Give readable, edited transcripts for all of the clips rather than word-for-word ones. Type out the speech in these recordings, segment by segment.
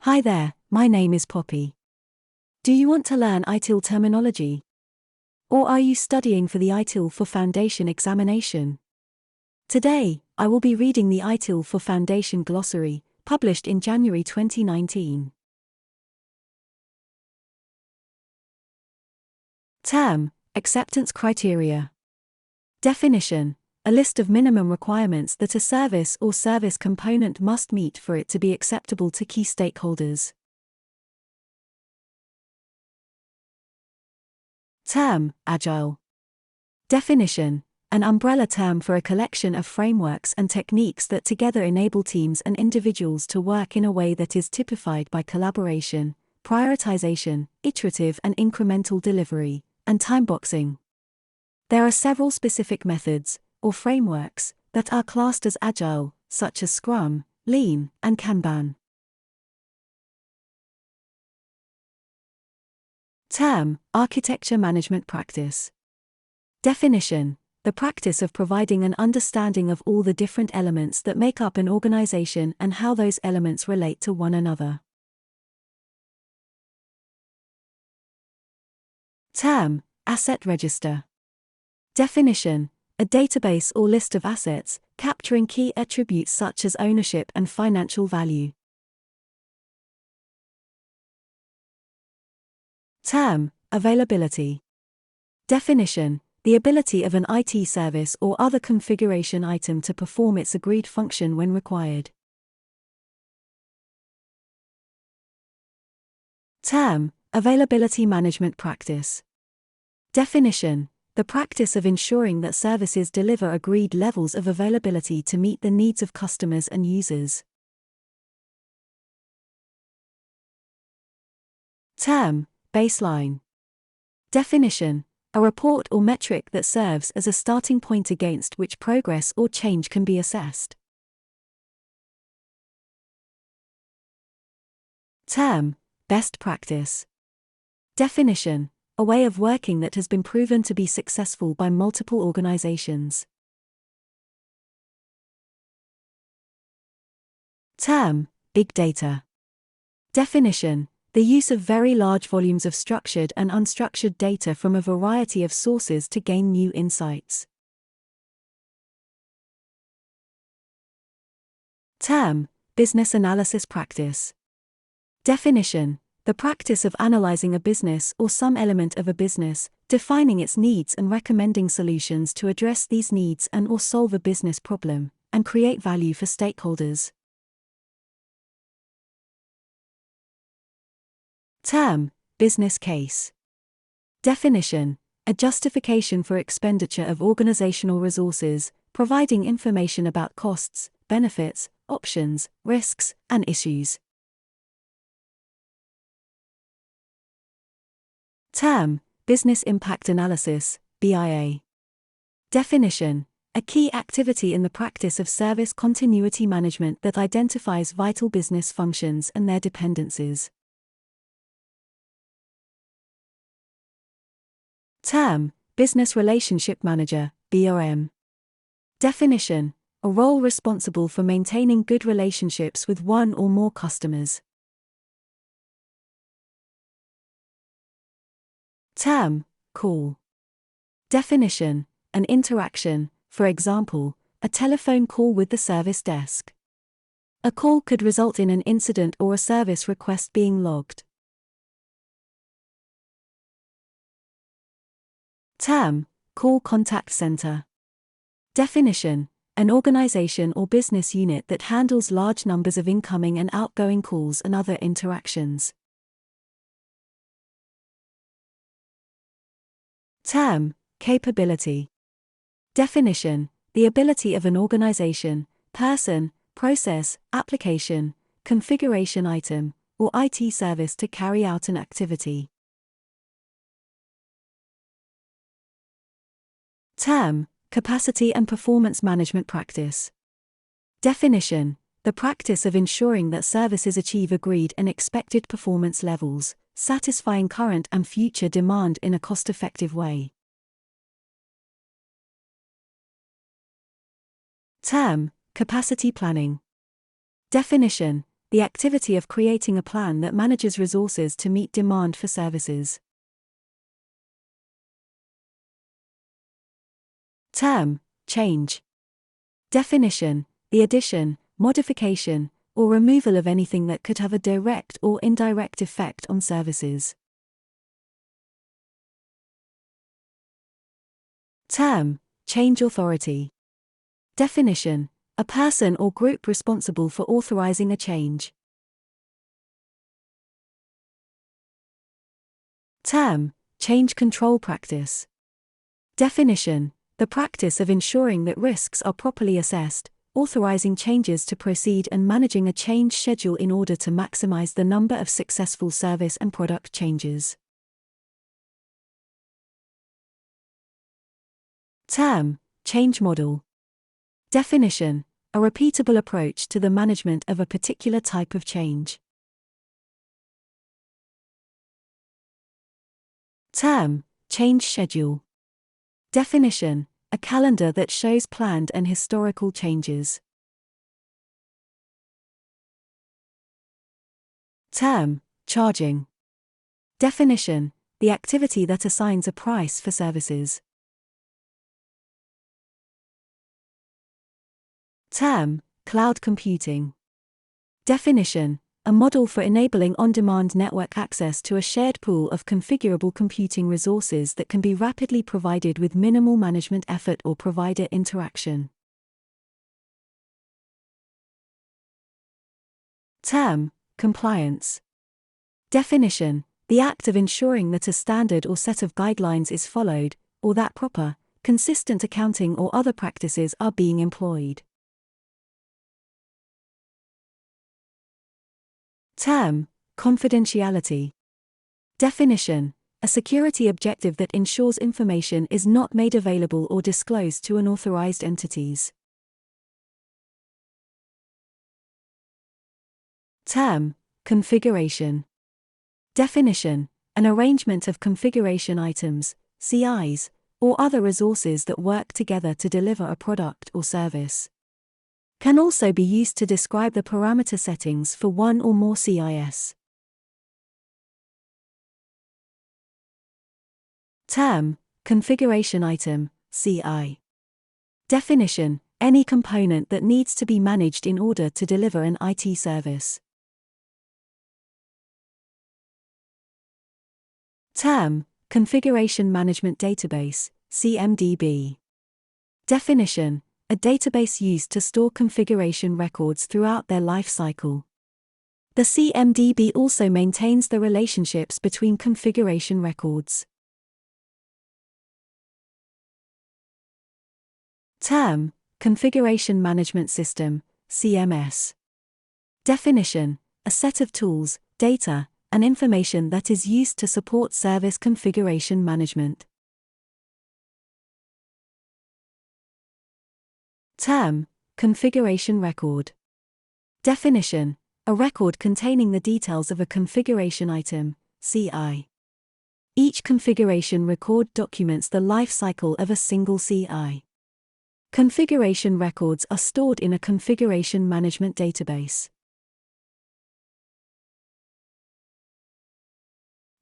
Hi there, my name is Poppy. Do you want to learn ITIL terminology? Or are you studying for the ITIL for Foundation examination? Today, I will be reading the ITIL for Foundation Glossary, published in January 2019. Term: Acceptance criteria. Definition: a list of minimum requirements that a service or service component must meet for it to be acceptable to key stakeholders. Term: Agile. Definition: an umbrella term for a collection of frameworks and techniques that together enable teams and individuals to work in a way that is typified by collaboration, prioritization, iterative and incremental delivery, and timeboxing. There are several specific methods, or frameworks, that are classed as Agile, such as Scrum, Lean, and Kanban. Term: Architecture management practice. Definition: the practice of providing an understanding of all the different elements that make up an organization and how those elements relate to one another. Term: Asset register. Definition: a database or list of assets, capturing key attributes such as ownership and financial value. Term: Availability. Definition: the ability of an IT service or other configuration item to perform its agreed function when required. Term: Availability management practice. Definition: the practice of ensuring that services deliver agreed levels of availability to meet the needs of customers and users. Term: Baseline. Definition: a report or metric that serves as a starting point against which progress or change can be assessed. Term: Best practice. Definition: a way of working that has been proven to be successful by multiple organizations. Term: Big data. Definition: the use of very large volumes of structured and unstructured data from a variety of sources to gain new insights. Term: Business analysis practice. Definition: the practice of analyzing a business or some element of a business, defining its needs and recommending solutions to address these needs and/or solve a business problem, and create value for stakeholders. Term: Business case. Definition: a justification for expenditure of organizational resources, providing information about costs, benefits, options, risks, and issues. Term: Business impact analysis, BIA. Definition: a key activity in the practice of service continuity management that identifies vital business functions and their dependencies. Term: Business relationship manager, BRM. Definition: a role responsible for maintaining good relationships with one or more customers. Term: Call. Definition: an interaction, for example, a telephone call with the service desk. A call could result in an incident or a service request being logged. Term: Call contact center. Definition: an organization or business unit that handles large numbers of incoming and outgoing calls and other interactions. Term: Capability. Definition: the ability of an organization, person, process, application, configuration item, or IT service to carry out an activity. Term: Capacity and performance management practice. Definition: the practice of ensuring that services achieve agreed and expected performance levels, satisfying current and future demand in a cost-effective way. Term: Capacity planning. Definition: the activity of creating a plan that manages resources to meet demand for services. Term: change. Definition: the addition, modification, or removal of anything that could have a direct or indirect effect on services. Term: change authority. Definition: a person or group responsible for authorizing a change. Term: change control practice. Definition: the practice of ensuring that risks are properly assessed, authorizing changes to proceed and managing a change schedule in order to maximize the number of successful service and product changes. Term: change model. Definition: a repeatable approach to the management of a particular type of change. Term: change schedule. Definition: a calendar that shows planned and historical changes. Term: charging. Definition: the activity that assigns a price for services. Term: cloud computing. Definition: a model for enabling on-demand network access to a shared pool of configurable computing resources that can be rapidly provided with minimal management effort or provider interaction. Term: compliance. Definition: the act of ensuring that a standard or set of guidelines is followed, or that proper, consistent accounting or other practices are being employed. Term: confidentiality. Definition: a security objective that ensures information is not made available or disclosed to unauthorized entities. Term: configuration. Definition: an arrangement of configuration items, CIs, or other resources that work together to deliver a product or service. Can also be used to describe the parameter settings for one or more CIs. Term: configuration item, CI. Definition: any component that needs to be managed in order to deliver an IT service. Term: configuration management database, CMDB. Definition: a database used to store configuration records throughout their life cycle. The CMDB also maintains the relationships between configuration records. Term: configuration management system, CMS. Definition: a set of tools, data, and information that is used to support service configuration management. Term: configuration record. Definition: a record containing the details of a configuration item, CI. Each configuration record documents the life cycle of a single CI. Configuration records are stored in a configuration management database.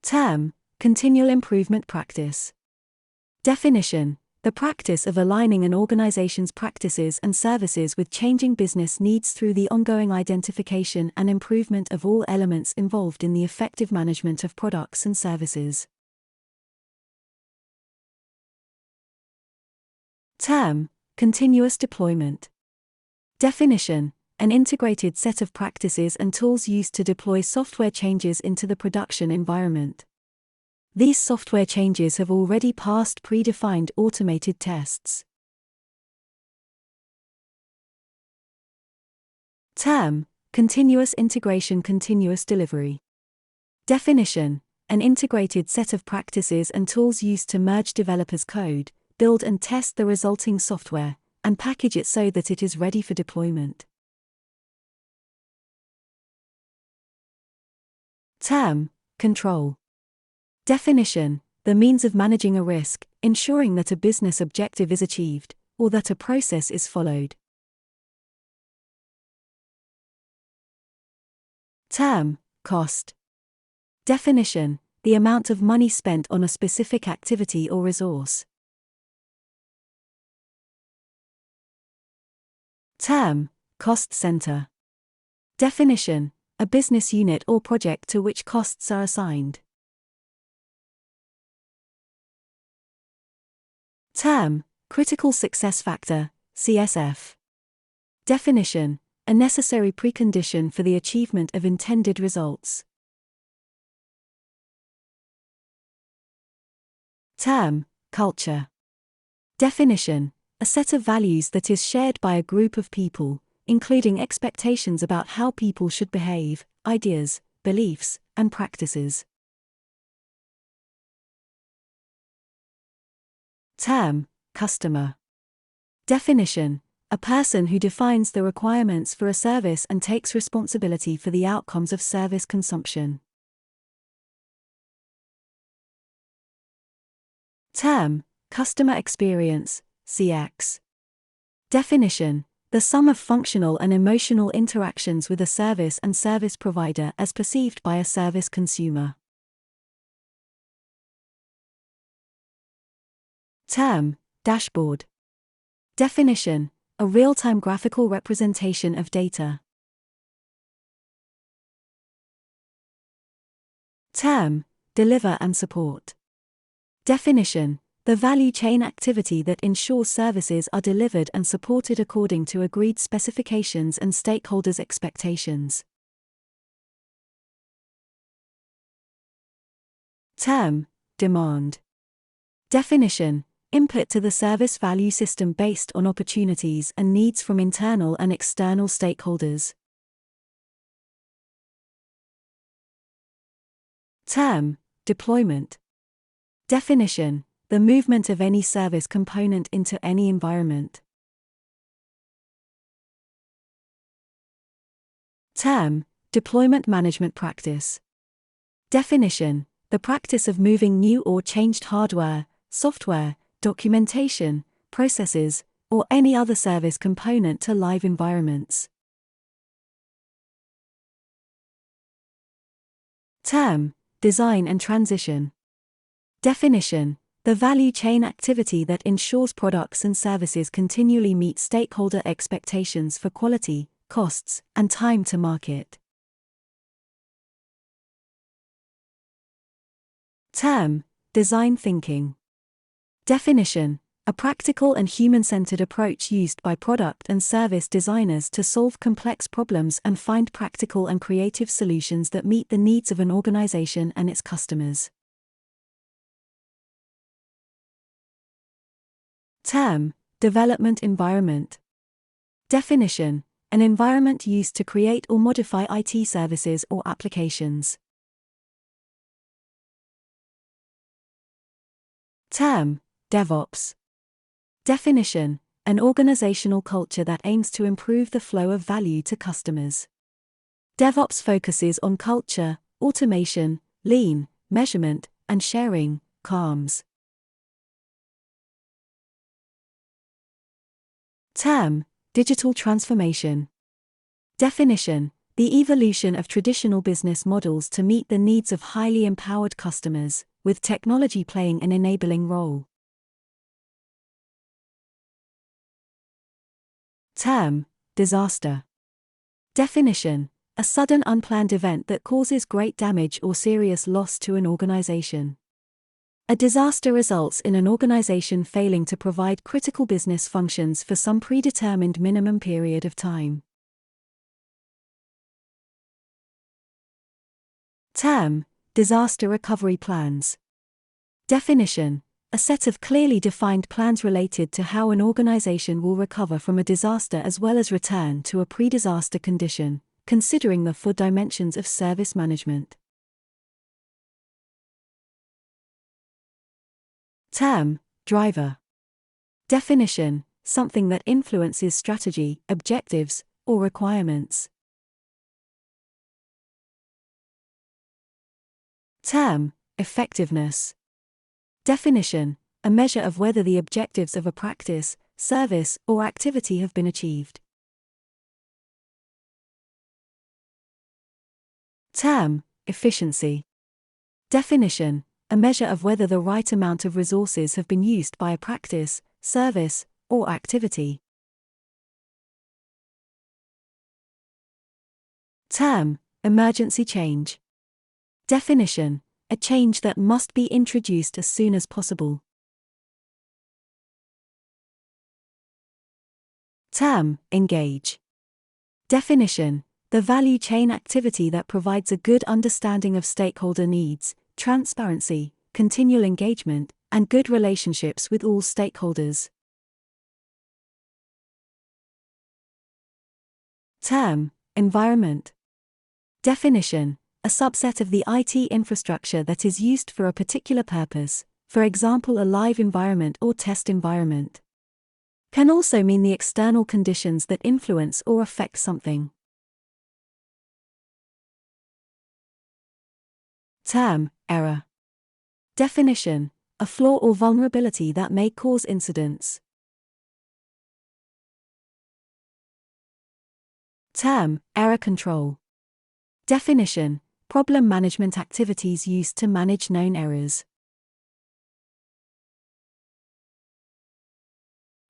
Term: continual improvement practice. Definition: the practice of aligning an organization's practices and services with changing business needs through the ongoing identification and improvement of all elements involved in the effective management of products and services. Term: continuous deployment. Definition: an integrated set of practices and tools used to deploy software changes into the production environment. These software changes have already passed predefined automated tests. Term: continuous integration, continuous delivery. Definition: an integrated set of practices and tools used to merge developers' code, build and test the resulting software, and package it so that it is ready for deployment. Term: control. Definition: the means of managing a risk, ensuring that a business objective is achieved, or that a process is followed. Term, cost. Definition, the amount of money spent on a specific activity or resource. Term, cost center. Definition, a business unit or project to which costs are assigned. Term, critical success factor, CSF. Definition, a necessary precondition for the achievement of intended results. Term, culture. Definition, a set of values that is shared by a group of people, including expectations about how people should behave, ideas, beliefs, and practices. Term, customer. Definition, a person who defines the requirements for a service and takes responsibility for the outcomes of service consumption. Term, customer experience, CX. Definition, the sum of functional and emotional interactions with a service and service provider as perceived by a service consumer. Term, dashboard. Definition, a real-time graphical representation of data. Term, deliver and support. Definition, the value chain activity that ensures services are delivered and supported according to agreed specifications and stakeholders' expectations. Term, demand. Definition, input to the service value system based on opportunities and needs from internal and external stakeholders. Term, deployment. Definition, the movement of any service component into any environment. Term, deployment management practice. Definition, the practice of moving new or changed hardware, software, documentation, processes, or any other service component to live environments. Term, design and transition. Definition, the value chain activity that ensures products and services continually meet stakeholder expectations for quality, costs, and time to market. Term, design thinking. Definition, a practical and human-centered approach used by product and service designers to solve complex problems and find practical and creative solutions that meet the needs of an organization and its customers. Term, development environment. Definition, an environment used to create or modify IT services or applications. Term, DevOps. Definition, an organizational culture that aims to improve the flow of value to customers. DevOps focuses on culture, automation, lean, measurement, and sharing, CALMs. Term, digital transformation. Definition, the evolution of traditional business models to meet the needs of highly empowered customers, with technology playing an enabling role. Term, disaster. Definition, a sudden unplanned event that causes great damage or serious loss to an organization. A disaster results in an organization failing to provide critical business functions for some predetermined minimum period of time. Term, disaster recovery plans. Definition, a set of clearly defined plans related to how an organization will recover from a disaster as well as return to a pre-disaster condition, considering the 4 dimensions of service management. Term, driver. Definition, something that influences strategy, objectives, or requirements. Term, effectiveness. Definition, a measure of whether the objectives of a practice, service, or activity have been achieved. Term, efficiency. Definition, a measure of whether the right amount of resources have been used by a practice, service, or activity. Term, emergency change. Definition, a change that must be introduced as soon as possible. Term, engage. Definition, the value chain activity that provides a good understanding of stakeholder needs, transparency, continual engagement, and good relationships with all stakeholders. Term, environment. Definition, a subset of the IT infrastructure that is used for a particular purpose, for example a live environment or test environment. Can also mean the external conditions that influence or affect something. Term, error. Definition, a flaw or vulnerability that may cause incidents. Term, error control. Definition, problem management activities used to manage known errors.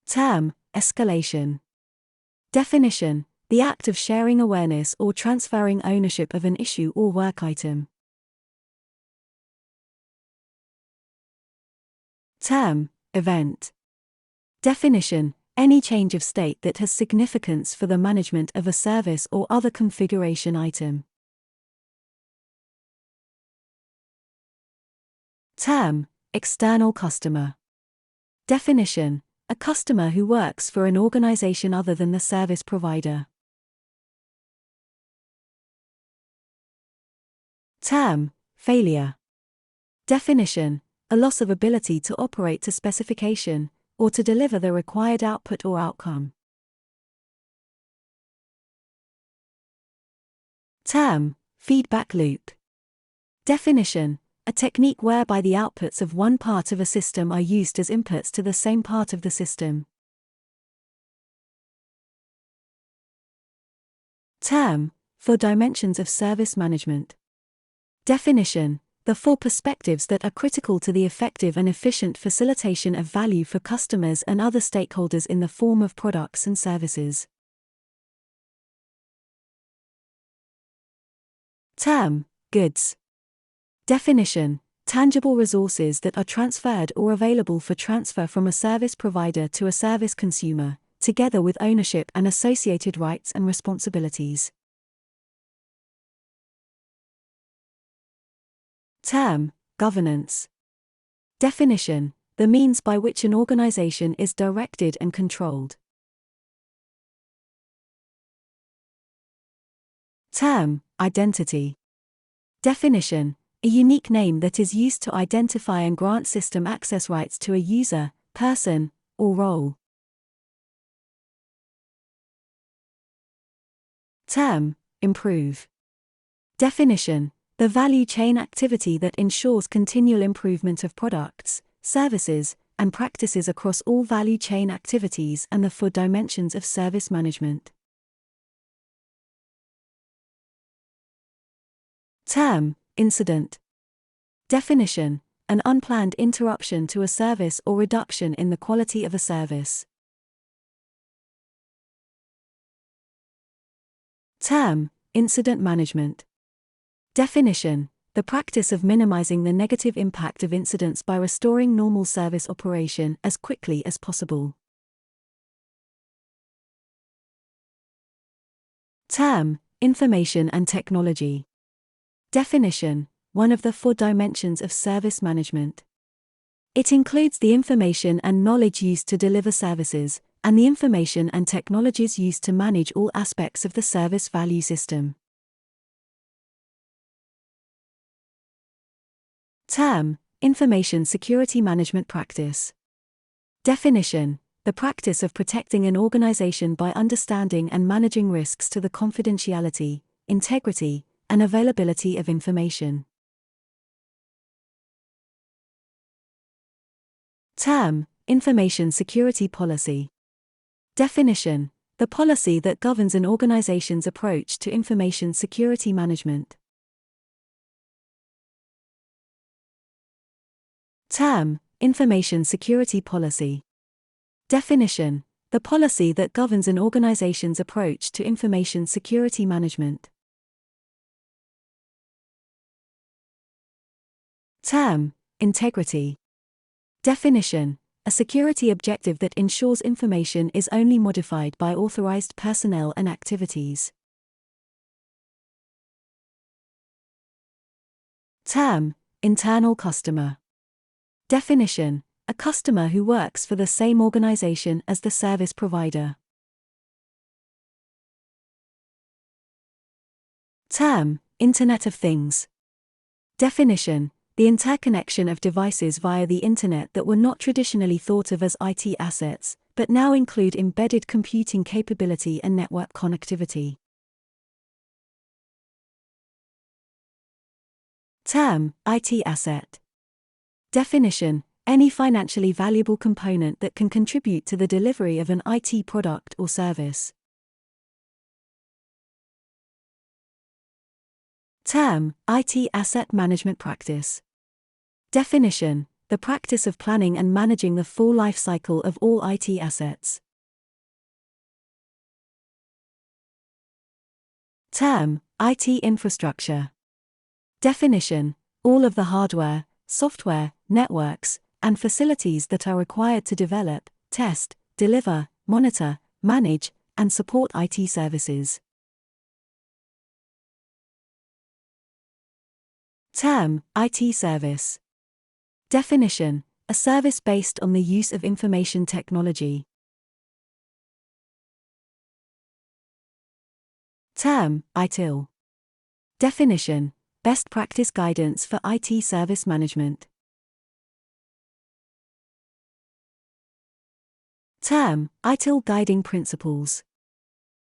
Term, escalation. Definition, the act of sharing awareness or transferring ownership of an issue or work item. Term, event. Definition, any change of state that has significance for the management of a service or other configuration item. Term, external customer. Definition, a customer who works for an organization other than the service provider. Term, failure. Definition, a loss of ability to operate to specification, or to deliver the required output or outcome. Term, feedback loop. Definition, a technique whereby the outputs of one part of a system are used as inputs to the same part of the system. Term, 4 dimensions of service management. Definition, the 4 perspectives that are critical to the effective and efficient facilitation of value for customers and other stakeholders in the form of products and services. Term, goods. Definition, tangible resources that are transferred or available for transfer from a service provider to a service consumer, together with ownership and associated rights and responsibilities. Term, governance. Definition, the means by which an organization is directed and controlled. Term, identity. Definition, a unique name that is used to identify and grant system access rights to a user, person, or role. Term, improve. Definition, the value chain activity that ensures continual improvement of products, services, and practices across all value chain activities and the 4 dimensions of service management. Term, incident. Definition, an unplanned interruption to a service or reduction in the quality of a service. Term, incident management. Definition, the practice of minimizing the negative impact of incidents by restoring normal service operation as quickly as possible. Term, information and technology. Definition, one of the 4 dimensions of service management. It includes the information and knowledge used to deliver services, and the information and technologies used to manage all aspects of the service value system. Term, information security management practice. Definition, the practice of protecting an organization by understanding and managing risks to the confidentiality, integrity, and availability of information. Term, information security policy. Definition, the policy that governs an organization's approach to information security management. Term: Information Security Policy. Definition: the policy that governs an organization's approach to information security management. Term: Integrity. Definition: a security objective that ensures information is only modified by authorized personnel and activities. Term: Internal customer. Definition: a customer who works for the same organization as the service provider. Term: Internet of Things. Definition: the interconnection of devices via the Internet that were not traditionally thought of as IT assets, but now include embedded computing capability and network connectivity. Term: IT asset. Definition: any financially valuable component that can contribute to the delivery of an IT product or service. Term: IT asset management practice. Definition: the practice of planning and managing the full life cycle of all IT assets. Term: IT infrastructure. Definition: all of the hardware, software, networks, and facilities that are required to develop, test, deliver, monitor, manage, and support IT services. Term: IT service. Definition: a service based on the use of information technology. Term: ITIL. Definition: best practice guidance for IT service management. Term: ITIL guiding principles.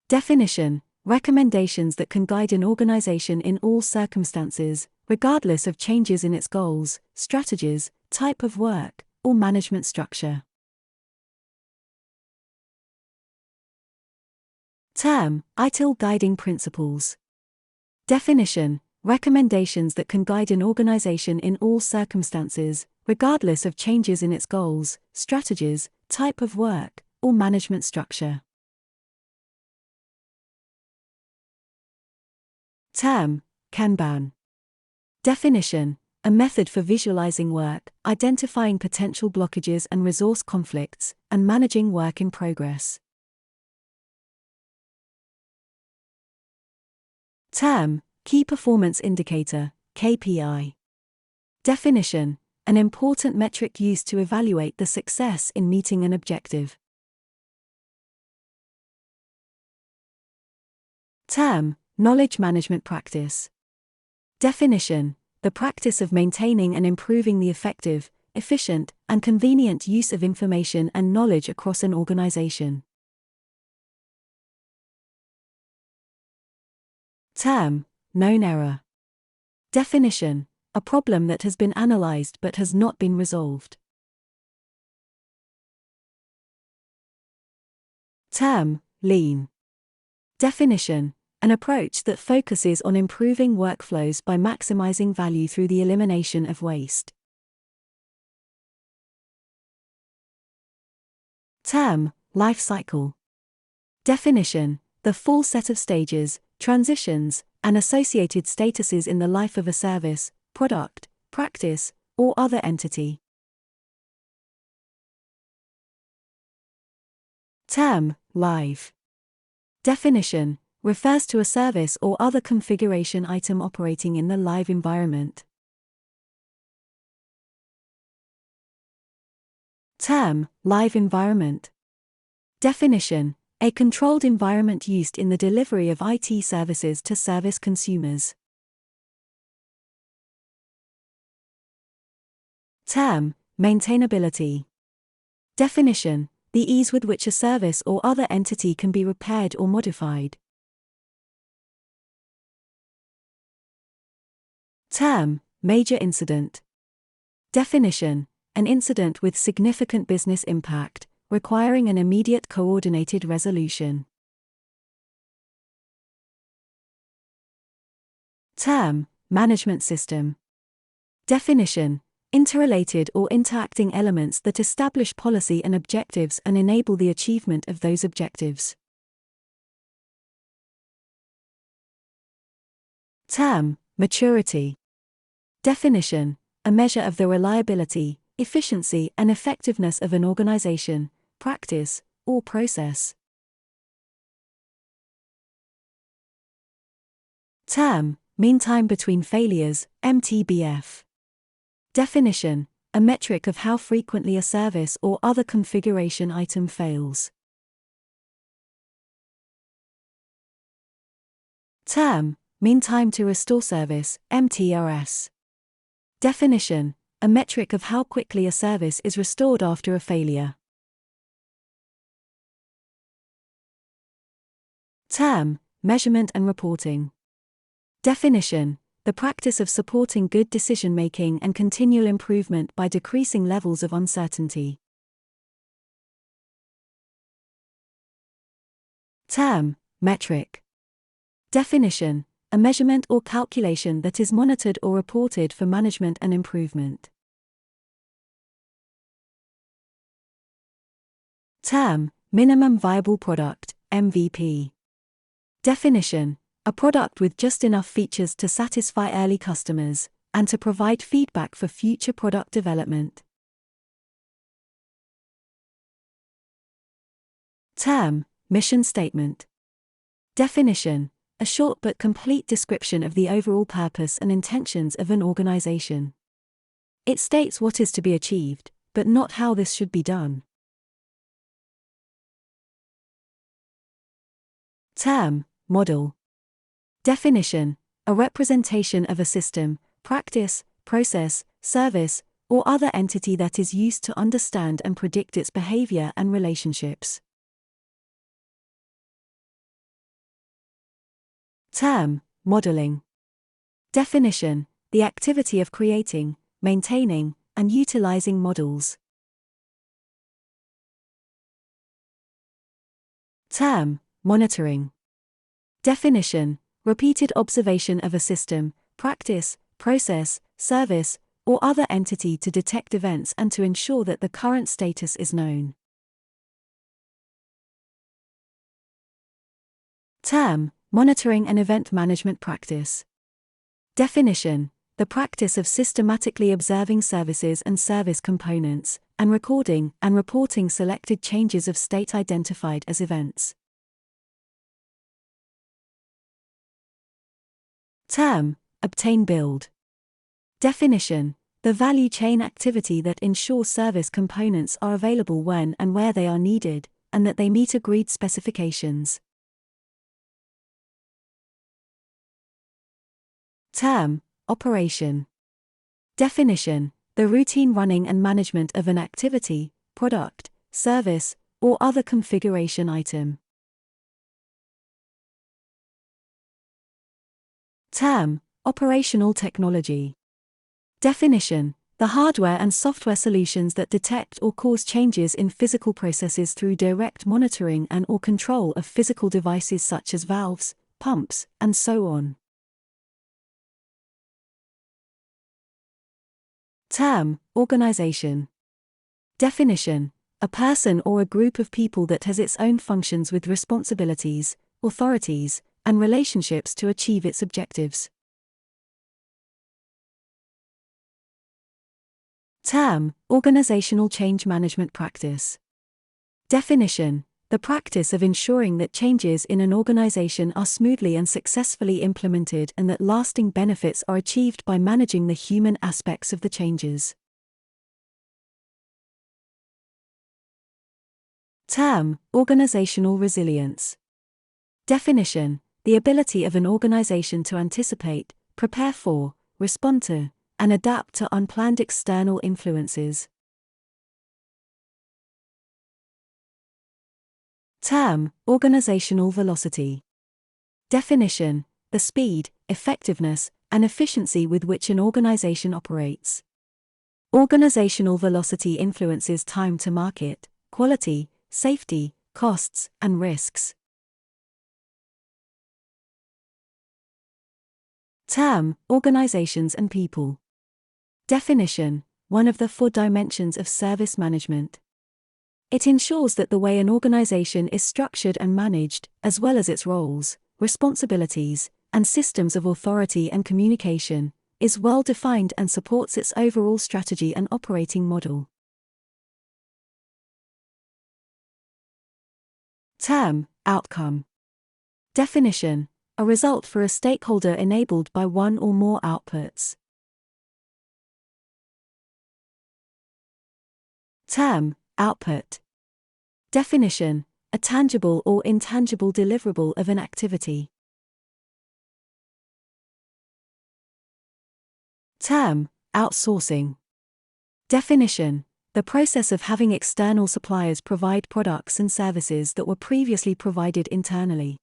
Definition: recommendations that can guide an organization in all circumstances, regardless of changes in its goals, strategies, type of work, or management structure. Term: ITIL guiding principles. Definition: recommendations that can guide an organization in all circumstances, regardless of changes in its goals, strategies, type of work, or management structure. Term: Kanban. Definition: a method for visualizing work, identifying potential blockages and resource conflicts, and managing work in progress. Term: Key Performance Indicator, KPI. Definition: an important metric used to evaluate the success in meeting an objective. Term: Knowledge management practice. Definition: the practice of maintaining and improving the effective, efficient, and convenient use of information and knowledge across an organization. Term: known error. Definition: a problem that has been analyzed but has not been resolved. Term: lean. Definition: an approach that focuses on improving workflows by maximizing value through the elimination of waste. Term: life cycle. Definition: the full set of stages, transitions, and associated statuses in the life of a service, product, practice, or other entity. Term: live. Definition: refers to a service or other configuration item operating in the live environment. Term: live environment. Definition: a controlled environment used in the delivery of IT services to service consumers. Term: maintainability. Definition: the ease with which a service or other entity can be repaired or modified. Term: major incident. Definition: an incident with significant business impact, requiring an immediate coordinated resolution. Term: management system. Definition: interrelated or interacting elements that establish policy and objectives and enable the achievement of those objectives. Term: maturity. Definition: a measure of the reliability, efficiency, and effectiveness of an organization, practice, or process. Term: mean time between failures, MTBF. Definition: a metric of how frequently a service or other configuration item fails. Term: mean time to restore service, MTRS. Definition: a metric of how quickly a service is restored after a failure. Term: measurement and reporting. Definition: the practice of supporting good decision-making and continual improvement by decreasing levels of uncertainty. Term: metric. Definition: a measurement or calculation that is monitored or reported for management and improvement. Term: minimum viable product, MVP. Definition: a product with just enough features to satisfy early customers, and to provide feedback for future product development. Term: mission statement. Definition: a short but complete description of the overall purpose and intentions of an organization. It states what is to be achieved, but not how this should be done. Term: model. Definition: a representation of a system, practice, process, service, or other entity that is used to understand and predict its behavior and relationships. Term: modeling. Definition: the activity of creating, maintaining, and utilizing models. Term: monitoring. Definition: repeated observation of a system, practice, process, service, or other entity to detect events and to ensure that the current status is known. Term: monitoring and event management practice. Definition: the practice of systematically observing services and service components, and recording and reporting selected changes of state identified as events. Term: obtain build. Definition: the value chain activity that ensures service components are available when and where they are needed, and that they meet agreed specifications. Term: operation. Definition: the routine running and management of an activity, product, service, or other configuration item. Term: operational technology. Definition: the hardware and software solutions that detect or cause changes in physical processes through direct monitoring and or control of physical devices such as valves, pumps, and so on. Term: organization. Definition: a person or a group of people that has its own functions with responsibilities, authorities, and relationships to achieve its objectives. Term: organizational change management practice. Definition: the practice of ensuring that changes in an organization are smoothly and successfully implemented and that lasting benefits are achieved by managing the human aspects of the changes. Term: organizational resilience. Definition: the ability of an organization to anticipate, prepare for, respond to, and adapt to unplanned external influences. Term: organizational velocity. Definition: the speed, effectiveness, and efficiency with which an organization operates. Organizational velocity influences time to market, quality, safety, costs, and risks. Term: organizations and people. Definition: one of the 4 dimensions of service management. It ensures that the way an organization is structured and managed, as well as its roles, responsibilities, and systems of authority and communication, is well defined and supports its overall strategy and operating model. Term, outcome. Definition, a result for a stakeholder enabled by one or more outputs. Term, output. Definition, a tangible or intangible deliverable of an activity. Term, outsourcing. Definition, the process of having external suppliers provide products and services that were previously provided internally.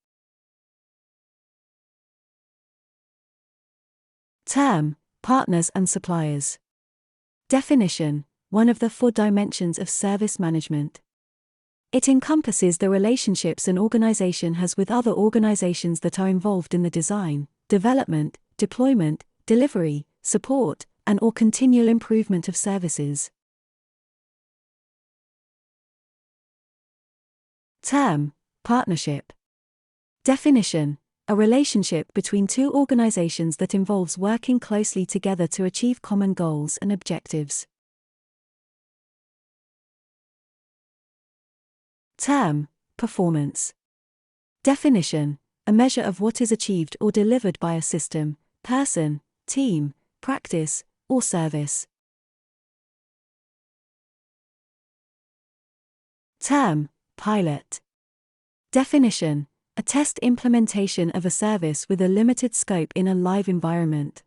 Term, partners and suppliers. Definition, one of the 4 dimensions of service management. It encompasses the relationships an organization has with other organizations that are involved in the design, development, deployment, delivery, support, and/or continual improvement of services. Term, partnership. Definition, a relationship between 2 organizations that involves working closely together to achieve common goals and objectives. Term, performance. Definition, a measure of what is achieved or delivered by a system, person, team, practice, or service. Term, pilot. Definition, a test implementation of a service with a limited scope in a live environment.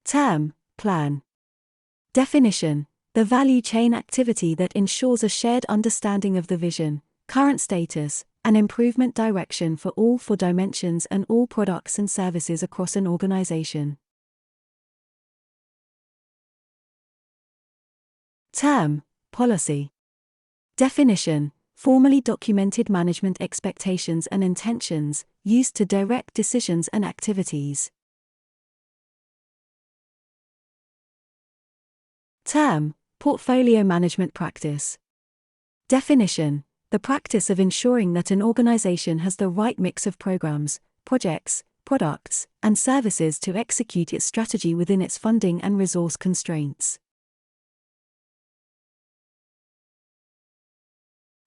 Term, plan. Definition, the value chain activity that ensures a shared understanding of the vision, current status, and improvement direction for all 4 dimensions and all products and services across an organization. Term, policy. Definition, formally documented management expectations and intentions, used to direct decisions and activities. Term, portfolio management practice. Definition, the practice of ensuring that an organization has the right mix of programs, projects, products, and services to execute its strategy within its funding and resource constraints.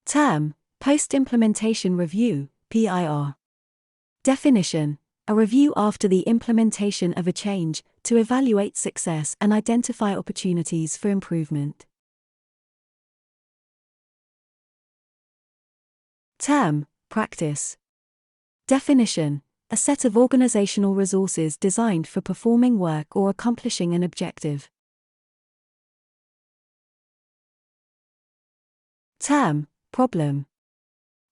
Term, post-implementation review, PIR. Definition, a review after the implementation of a change, to evaluate success and identify opportunities for improvement. Term, practice. Definition, a set of organizational resources designed for performing work or accomplishing an objective. Term, problem.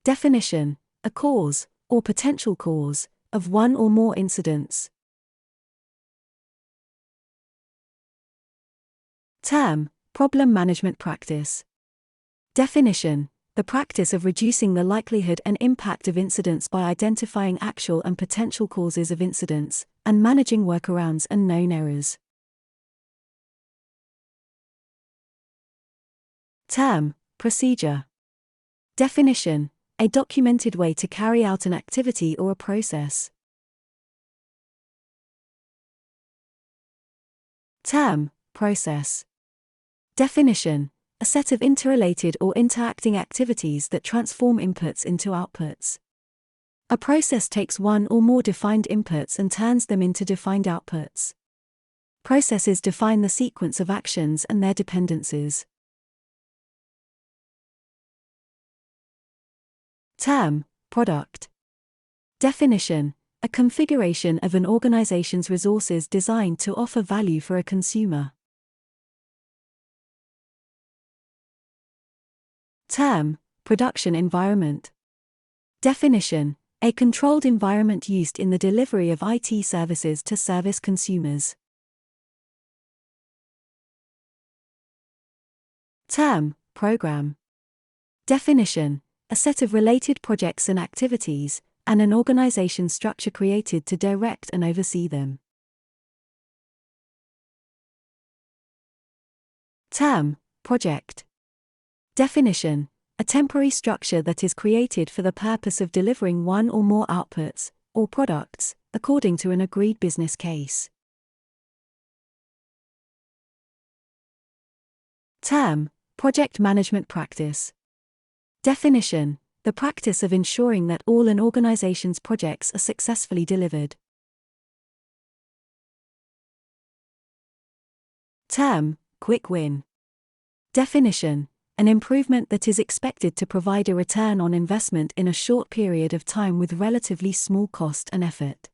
Definition, a cause, or potential cause, of one or more incidents. Term, problem management practice. Definition, the practice of reducing the likelihood and impact of incidents by identifying actual and potential causes of incidents, and managing workarounds and known errors. Term, procedure. Definition, a documented way to carry out an activity or a process. Term, process. Definition, a set of interrelated or interacting activities that transform inputs into outputs. A process takes one or more defined inputs and turns them into defined outputs. Processes define the sequence of actions and their dependencies. Term, product. Definition, a configuration of an organization's resources designed to offer value for a consumer. Term, production environment. Definition, a controlled environment used in the delivery of IT services to service consumers. Term, program. Definition, a set of related projects and activities, and an organization structure created to direct and oversee them. Term, project. Definition, a temporary structure that is created for the purpose of delivering one or more outputs, or products, according to an agreed business case. Term, project management practice. Definition, the practice of ensuring that all an organization's projects are successfully delivered. Term, quick win. Definition, an improvement that is expected to provide a return on investment in a short period of time with relatively small cost and effort.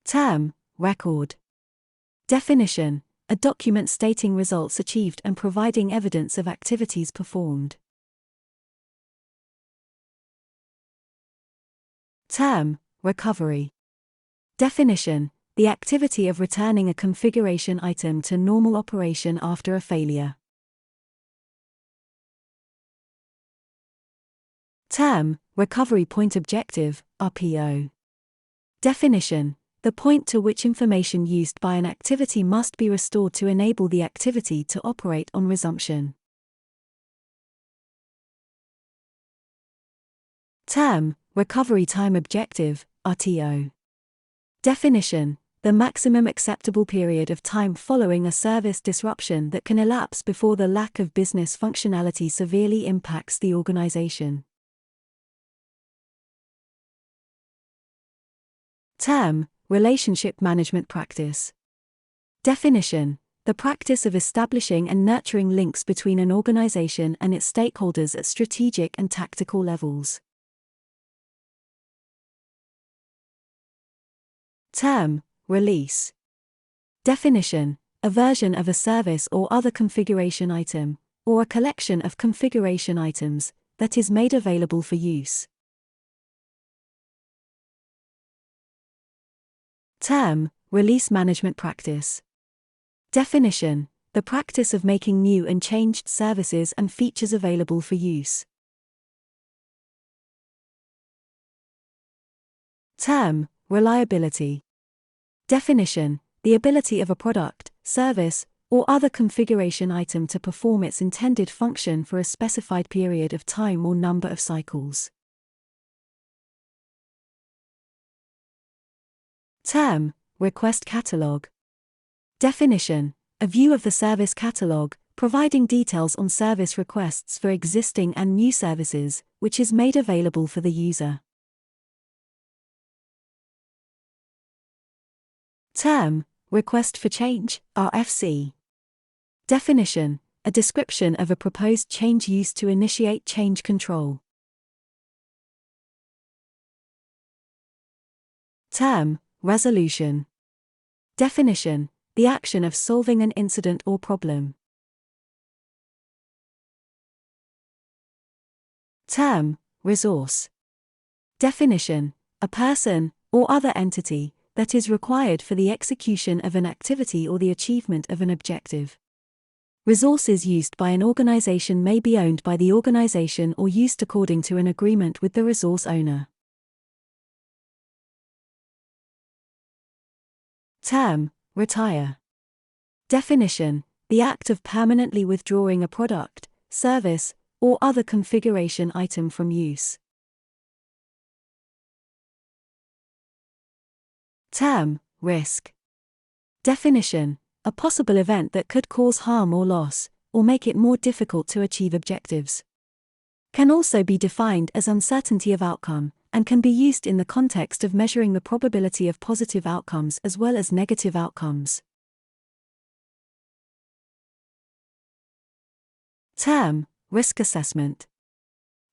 Term, record. Definition, a document stating results achieved and providing evidence of activities performed. Term, recovery. Definition, the activity of returning a configuration item to normal operation after a failure. Term, recovery point objective, RPO. Definition, the point to which information used by an activity must be restored to enable the activity to operate on resumption. Term, recovery time objective, RTO. Definition, the maximum acceptable period of time following a service disruption that can elapse before the lack of business functionality severely impacts the organization. Term, relationship management practice. Definition, the practice of establishing and nurturing links between an organization and its stakeholders at strategic and tactical levels. Term, release. Definition, a version of a service or other configuration item, or a collection of configuration items, that is made available for use. Term, release management practice. Definition, the practice of making new and changed services and features available for use. Term, reliability. Definition, the ability of a product, service, or other configuration item to perform its intended function for a specified period of time or number of cycles. Term, request catalog. Definition, a view of the service catalog, providing details on service requests for existing and new services, which is made available for the user. Term, request for change, RFC. Definition, a description of a proposed change used to initiate change control. Term, resolution. Definition, the action of solving an incident or problem. Term, resource. Definition, a person, or other entity, that is required for the execution of an activity or the achievement of an objective. Resources used by an organization may be owned by the organization or used according to an agreement with the resource owner. Term, retire. Definition, the act of permanently withdrawing a product, service, or other configuration item from use. Term, risk. Definition, a possible event that could cause harm or loss, or make it more difficult to achieve objectives. Can also be defined as uncertainty of outcome, and can be used in the context of measuring the probability of positive outcomes as well as negative outcomes. Term, risk assessment.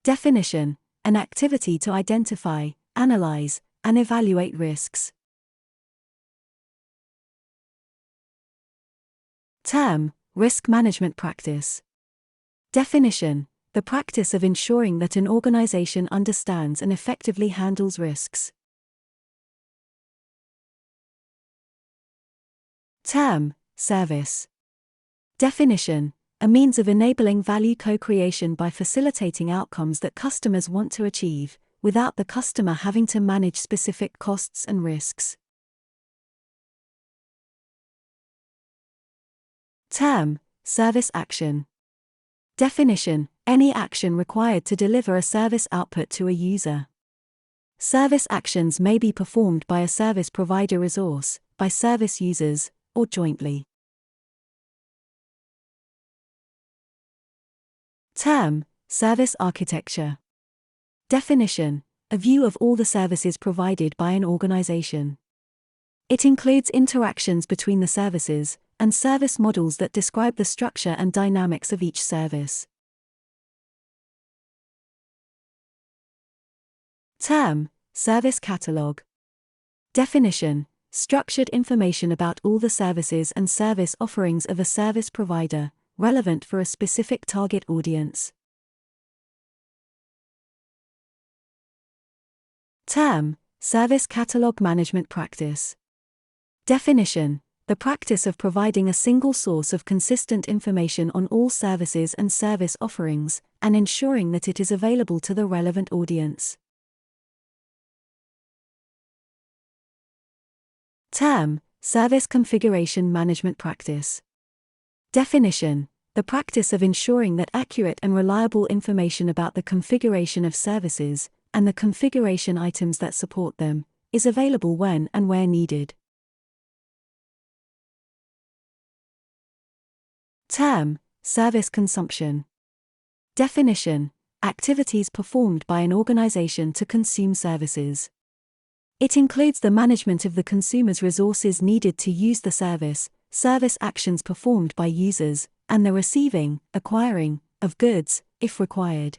Definition, an activity to identify, analyze, and evaluate risks. Term, risk management practice. Definition, the practice of ensuring that an organization understands and effectively handles risks. Term, service. Definition, a means of enabling value co-creation by facilitating outcomes that customers want to achieve, without the customer having to manage specific costs and risks. Term: service action. Definition: any action required to deliver a service output to a user. Service actions may be performed by a service provider resource, by service users, or jointly. Term: service architecture. Definition: a view of all the services provided by an organization. It includes interactions between the services, and service models that describe the structure and dynamics of each service. Term: service catalog. Definition: structured information about all the services and service offerings of a service provider, relevant for a specific target audience. Term: service catalog management practice. Definition: the practice of providing a single source of consistent information on all services and service offerings, and ensuring that it is available to the relevant audience. Term: service configuration management practice. Definition: the practice of ensuring that accurate and reliable information about the configuration of services, and the configuration items that support them, is available when and where needed. Term: service consumption. Definition: activities performed by an organization to consume services. It includes the management of the consumer's resources needed to use the service, service actions performed by users, and the receiving, acquiring, of goods, if required.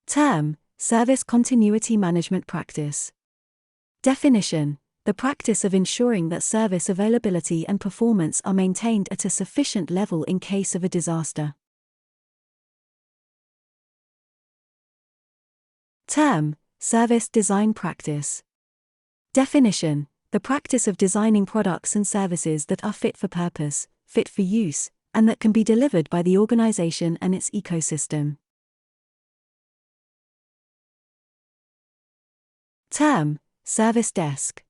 Term: service continuity management practice. Definition: the practice of ensuring that service availability and performance are maintained at a sufficient level in case of a disaster. Term: service design practice. Definition: the practice of designing products and services that are fit for purpose, fit for use, and that can be delivered by the organization and its ecosystem. Term: service desk.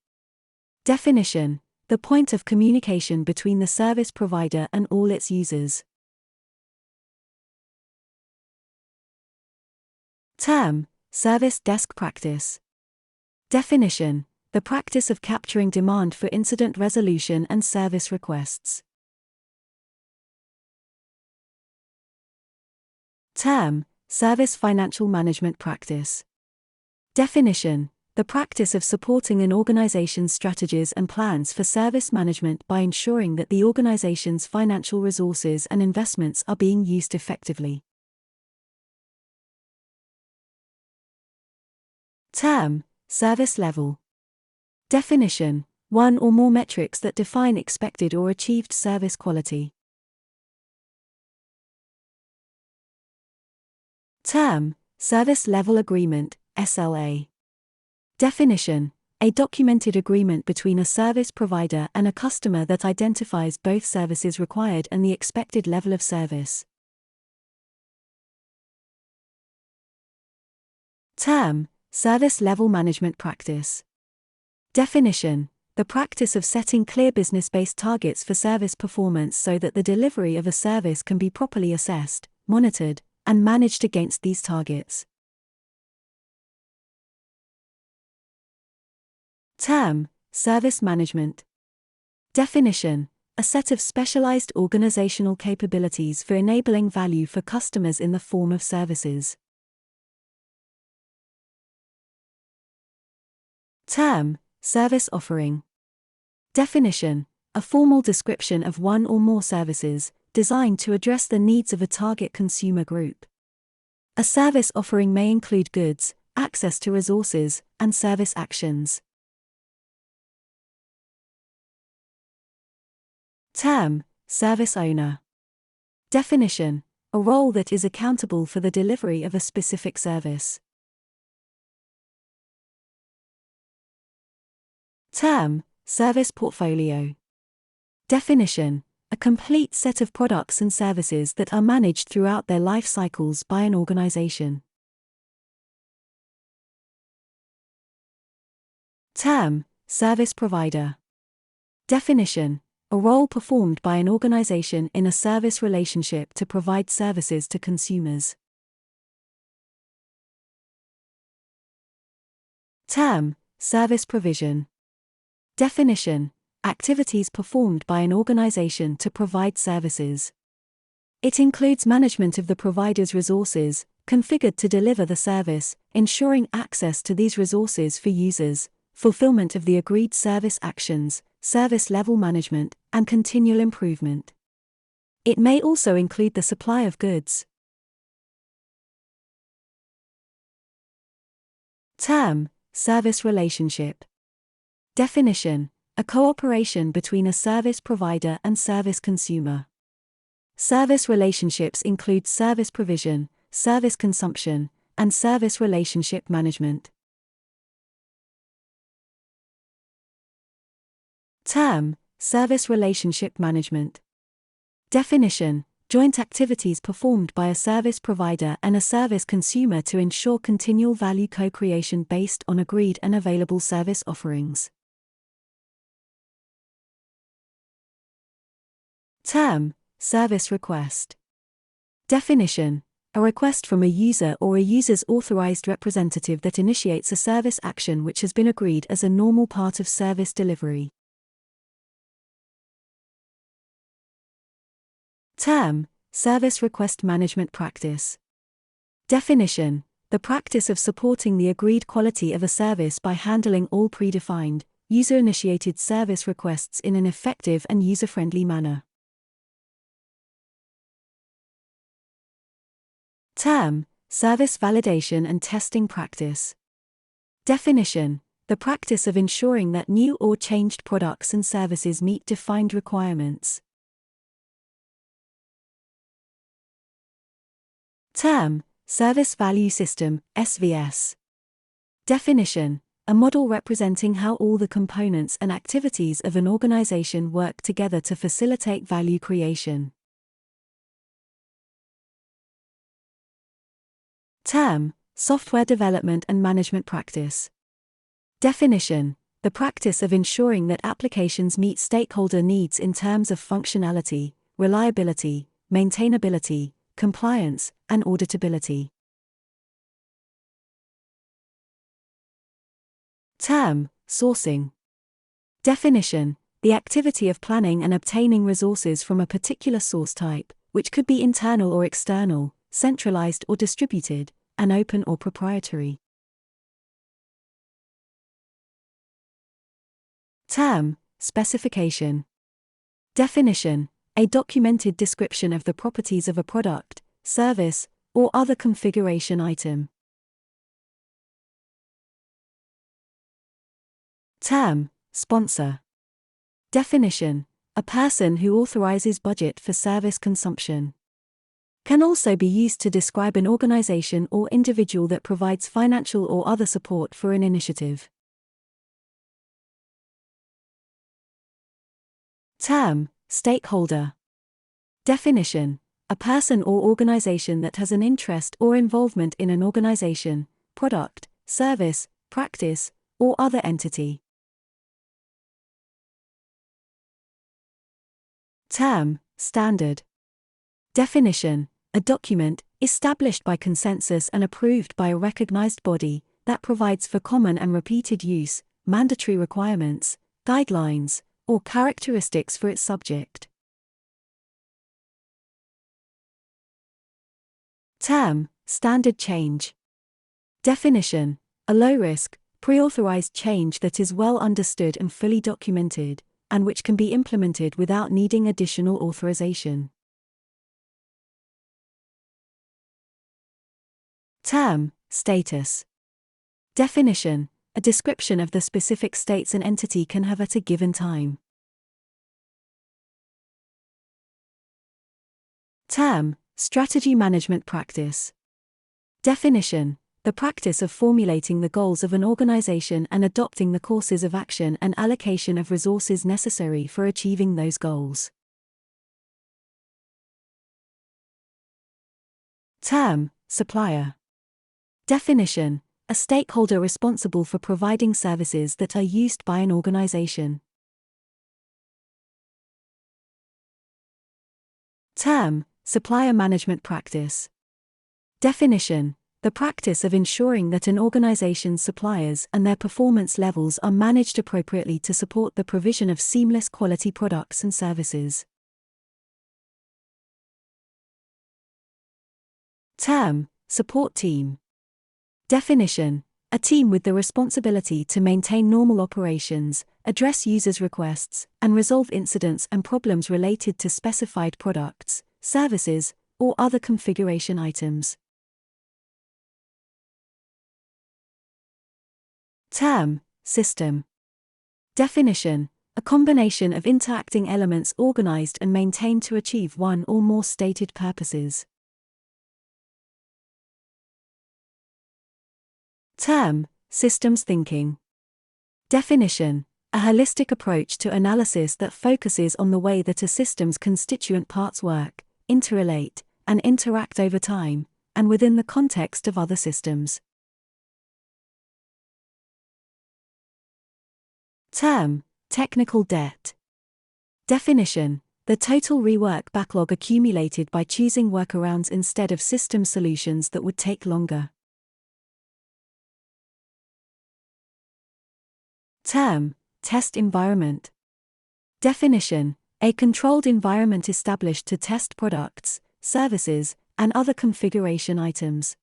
Definition: the point of communication between the service provider and all its users. Term: service desk practice. Definition: the practice of capturing demand for incident resolution and service requests. Term: service financial management practice. Definition: the practice of supporting an organization's strategies and plans for service management by ensuring that the organization's financial resources and investments are being used effectively. Term: service level. Definition: one or more metrics that define expected or achieved service quality. Term: service level agreement, SLA. Definition: a documented agreement between a service provider and a customer that identifies both services required and the expected level of service. Term: service level management practice. Definition: the practice of setting clear business-based targets for service performance so that the delivery of a service can be properly assessed, monitored, and managed against these targets. Term: service management. Definition: a set of specialized organizational capabilities for enabling value for customers in the form of services. Term: service offering. Definition: a formal description of one or more services, designed to address the needs of a target consumer group. A service offering may include goods, access to resources, and service actions. Term: service owner. Definition: a role that is accountable for the delivery of a specific service. Term: service portfolio. Definition: a complete set of products and services that are managed throughout their life cycles by an organization. Term: service provider. Definition: a role performed by an organization in a service relationship to provide services to consumers. Term: service provision. Definition: activities performed by an organization to provide services. It includes management of the provider's resources, configured to deliver the service, ensuring access to these resources for users, fulfillment of the agreed service actions, service level management, and continual improvement. It may also include the supply of goods. Term: service relationship. Definition: a cooperation between a service provider and service consumer. Service relationships include service provision, service consumption, and service relationship management. Term: service relationship management. Definition: joint activities performed by a service provider and a service consumer to ensure continual value co-creation based on agreed and available service offerings. Term: service request. Definition: a request from a user or a user's authorized representative that initiates a service action which has been agreed as a normal part of service delivery. Term: service request management practice. Definition: the practice of supporting the agreed quality of a service by handling all predefined, user-initiated service requests in an effective and user-friendly manner. Term: service validation and testing practice. Definition: the practice of ensuring that new or changed products and services meet defined requirements. Term: service value system, SVS. Definition: a model representing how all the components and activities of an organization work together to facilitate value creation. Term: software development and management practice. Definition: the practice of ensuring that applications meet stakeholder needs in terms of functionality, reliability, maintainability, compliance, and auditability. Term: sourcing. Definition: the activity of planning and obtaining resources from a particular source type, which could be internal or external, centralized or distributed, and open or proprietary. Term: specification. Definition: a documented description of the properties of a product, service, or other configuration item. Term: sponsor. Definition: a person who authorizes budget for service consumption. Can also be used to describe an organization or individual that provides financial or other support for an initiative. Term: stakeholder. Definition: a person or organization that has an interest or involvement in an organization, product, service, practice, or other entity. Term: standard. Definition: a document, established by consensus and approved by a recognized body, that provides for common and repeated use, mandatory requirements, guidelines, or characteristics for its subject. Term: standard change. Definition: a low-risk, pre-authorized change that is well understood and fully documented, and which can be implemented without needing additional authorization. Term: status. Definition: a description of the specific states an entity can have at a given time. Term: strategy management practice. Definition: the practice of formulating the goals of an organization and adopting the courses of action and allocation of resources necessary for achieving those goals. Term: supplier. Definition: a stakeholder responsible for providing services that are used by an organization. Term: supplier management practice. Definition: the practice of ensuring that an organization's suppliers and their performance levels are managed appropriately to support the provision of seamless quality products and services. Term: support team. Definition: a team with the responsibility to maintain normal operations, address users' requests, and resolve incidents and problems related to specified products, services, or other configuration items. Term: system. Definition: a combination of interacting elements organized and maintained to achieve one or more stated purposes. Term: systems thinking. Definition: a holistic approach to analysis that focuses on the way that a system's constituent parts work, interrelate, and interact over time, and within the context of other systems. Term: technical debt. Definition: the total rework backlog accumulated by choosing workarounds instead of system solutions that would take longer. Term: test environment. Definition: a controlled environment established to test products, services, and other configuration items.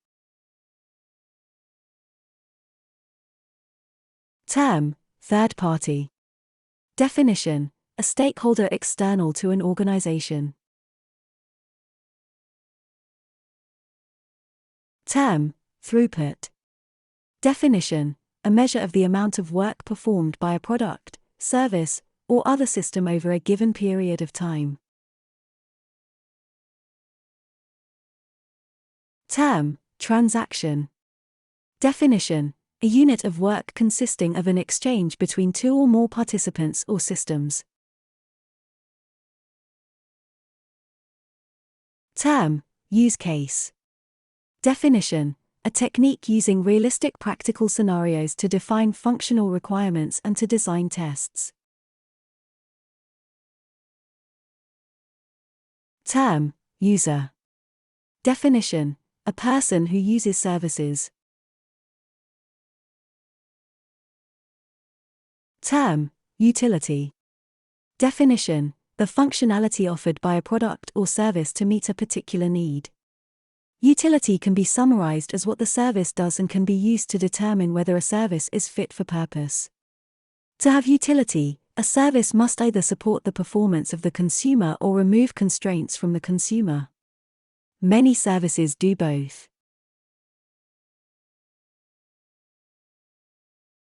Term: third party. Definition: a stakeholder external to an organization. Term: throughput. Definition: a measure of the amount of work performed by a product, service, or other system over a given period of time. Term: transaction. Definition: a unit of work consisting of an exchange between two or more participants or systems. Term: use case. Definition: a technique using realistic practical scenarios to define functional requirements and to design tests. Term: user. Definition: a person who uses services. Term: utility. Definition: the functionality offered by a product or service to meet a particular need. Utility can be summarized as what the service does and can be used to determine whether a service is fit for purpose. To have utility, a service must either support the performance of the consumer or remove constraints from the consumer. Many services do both.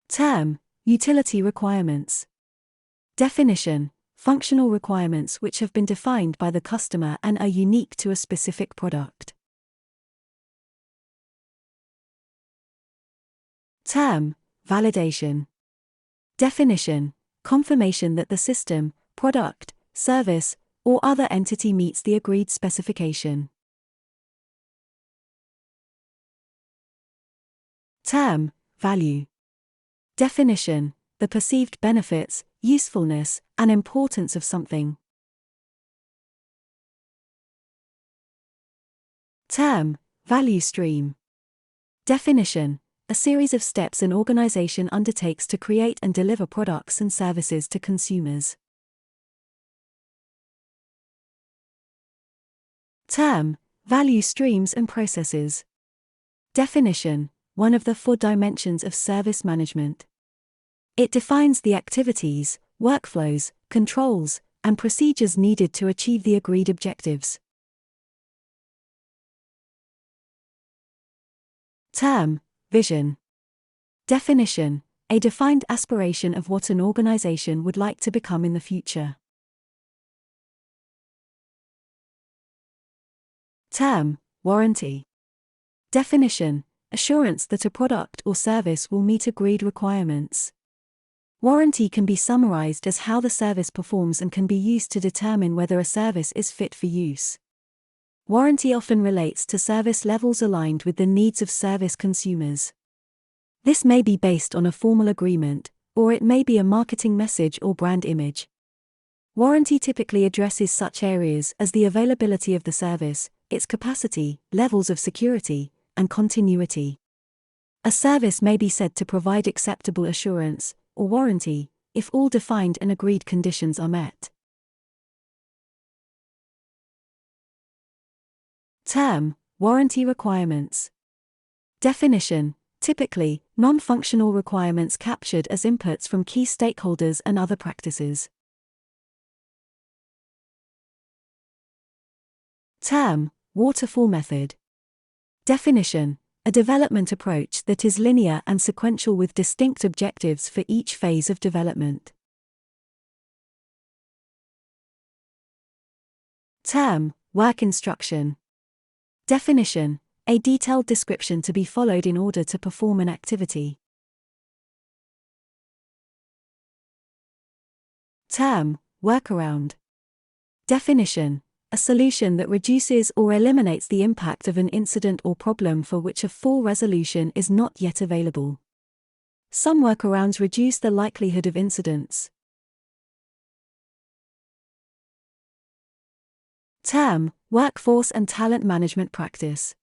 Term: utility requirements. Definition: functional requirements which have been defined by the customer and are unique to a specific product. Term: validation. Definition: confirmation that the system, product, service, or other entity meets the agreed specification. Term: value. Definition: the perceived benefits, usefulness, and importance of something. Term: value stream. Definition: a series of steps an organization undertakes to create and deliver products and services to consumers. Term: value streams and processes. Definition: one of the 4 dimensions of service management. It defines the activities, workflows, controls, and procedures needed to achieve the agreed objectives. Term: vision. Definition: a defined aspiration of what an organization would like to become in the future. Term: warranty. Definition: assurance that a product or service will meet agreed requirements. Warranty can be summarized as how the service performs and can be used to determine whether a service is fit for use. Warranty often relates to service levels aligned with the needs of service consumers. This may be based on a formal agreement, or it may be a marketing message or brand image. Warranty typically addresses such areas as the availability of the service, its capacity, levels of security, and continuity. A service may be said to provide acceptable assurance, or warranty, if all defined and agreed conditions are met. Term: warranty requirements. Definition: typically, non-functional requirements captured as inputs from key stakeholders and other practices. Term: waterfall method. Definition: a development approach that is linear and sequential with distinct objectives for each phase of development. Term: work instruction. Definition: a detailed description to be followed in order to perform an activity. Term: workaround. Definition: a solution that reduces or eliminates the impact of an incident or problem for which a full resolution is not yet available. Some workarounds reduce the likelihood of incidents. Term: workforce and talent management practice.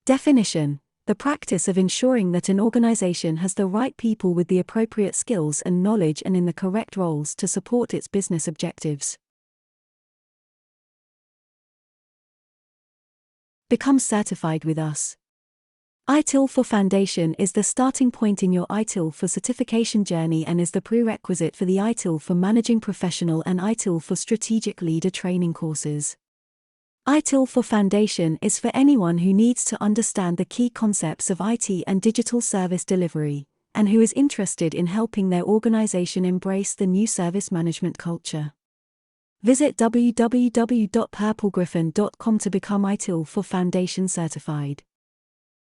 Definition: the practice of ensuring that an organization has the right people with the appropriate skills and knowledge and in the correct roles to support its business objectives. Become certified with us. ITIL for Foundation is the starting point in your ITIL for certification journey and is the prerequisite for the ITIL for Managing Professional and ITIL for Strategic Leader training courses. ITIL for Foundation is for anyone who needs to understand the key concepts of IT and digital service delivery, and who is interested in helping their organization embrace the new service management culture. Visit www.purplegriffin.com to become ITIL for Foundation certified.